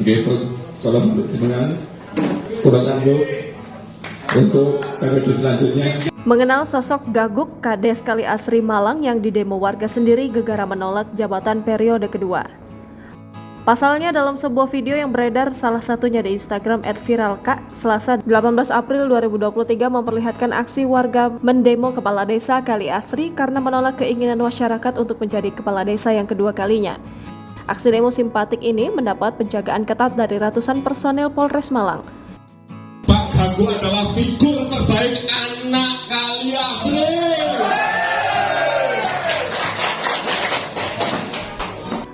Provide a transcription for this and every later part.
Gitu, kalau menurut dengan kurang lanjut untuk periode selanjutnya. Mengenal sosok Gaguk, Kades Kali Asri Malang yang didemo warga sendiri gegara menolak jabatan periode kedua. Pasalnya dalam sebuah video yang beredar salah satunya di Instagram @viralka Selasa 18 April 2023 memperlihatkan aksi warga mendemo kepala desa Kali Asri karena menolak keinginan masyarakat untuk menjadi kepala desa yang kedua kalinya. Aksi demo simpatik ini mendapat penjagaan ketat dari ratusan personel Polres Malang. Pak Gaguk adalah figur terbaik anak Kali Asri.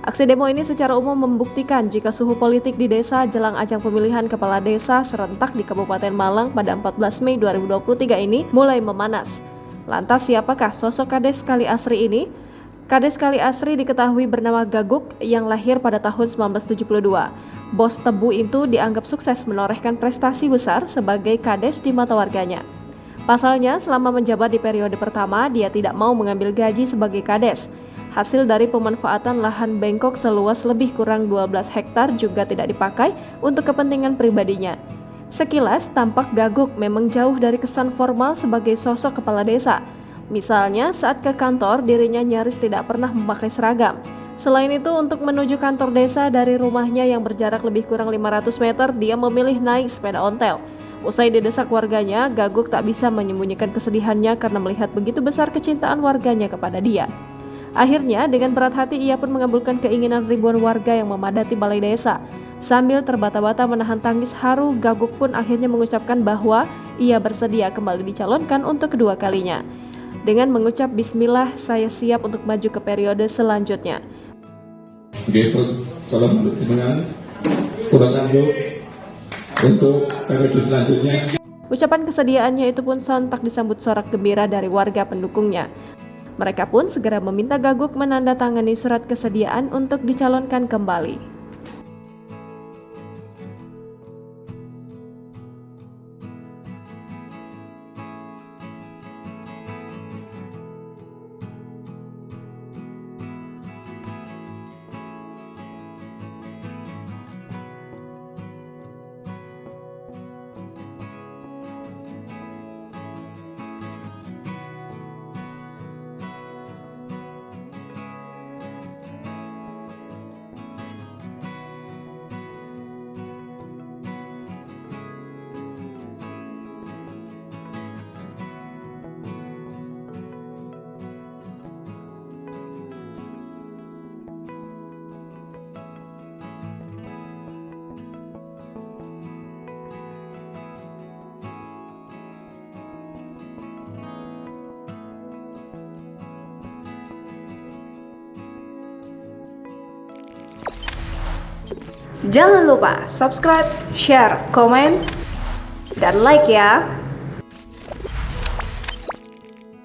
Aksi demo ini secara umum membuktikan jika suhu politik di desa jelang ajang pemilihan kepala desa serentak di Kabupaten Malang pada 14 Mei 2023 ini mulai memanas. Lantas siapakah sosok Kades Kali Asri ini? Kades Kali Asri diketahui bernama Gaguk yang lahir pada tahun 1972. Bos tebu itu dianggap sukses menorehkan prestasi besar sebagai kades di mata warganya. Pasalnya, selama menjabat di periode pertama, dia tidak mau mengambil gaji sebagai kades. Hasil dari pemanfaatan lahan bengkok seluas lebih kurang 12 hektar juga tidak dipakai untuk kepentingan pribadinya. Sekilas, tampak Gaguk memang jauh dari kesan formal sebagai sosok kepala desa. Misalnya, saat ke kantor, dirinya nyaris tidak pernah memakai seragam. Selain itu, untuk menuju kantor desa dari rumahnya yang berjarak lebih kurang 500 meter, dia memilih naik sepeda ontel. Usai didesak warganya, Gaguk tak bisa menyembunyikan kesedihannya karena melihat begitu besar kecintaan warganya kepada dia. Akhirnya, dengan berat hati ia pun mengabulkan keinginan ribuan warga yang memadati balai desa. Sambil terbata-bata menahan tangis haru, Gaguk pun akhirnya mengucapkan bahwa ia bersedia kembali dicalonkan untuk kedua kalinya. Dengan mengucap bismillah, saya siap untuk maju ke periode selanjutnya. Gitu, kalau menurut dengan kurang lanjut untuk periode selanjutnya. Ucapan kesediaannya itu pun sontak disambut sorak gembira dari warga pendukungnya. Mereka pun segera meminta Gaguk menandatangani surat kesediaan untuk dicalonkan kembali. Jangan lupa subscribe, share, komen, dan like ya.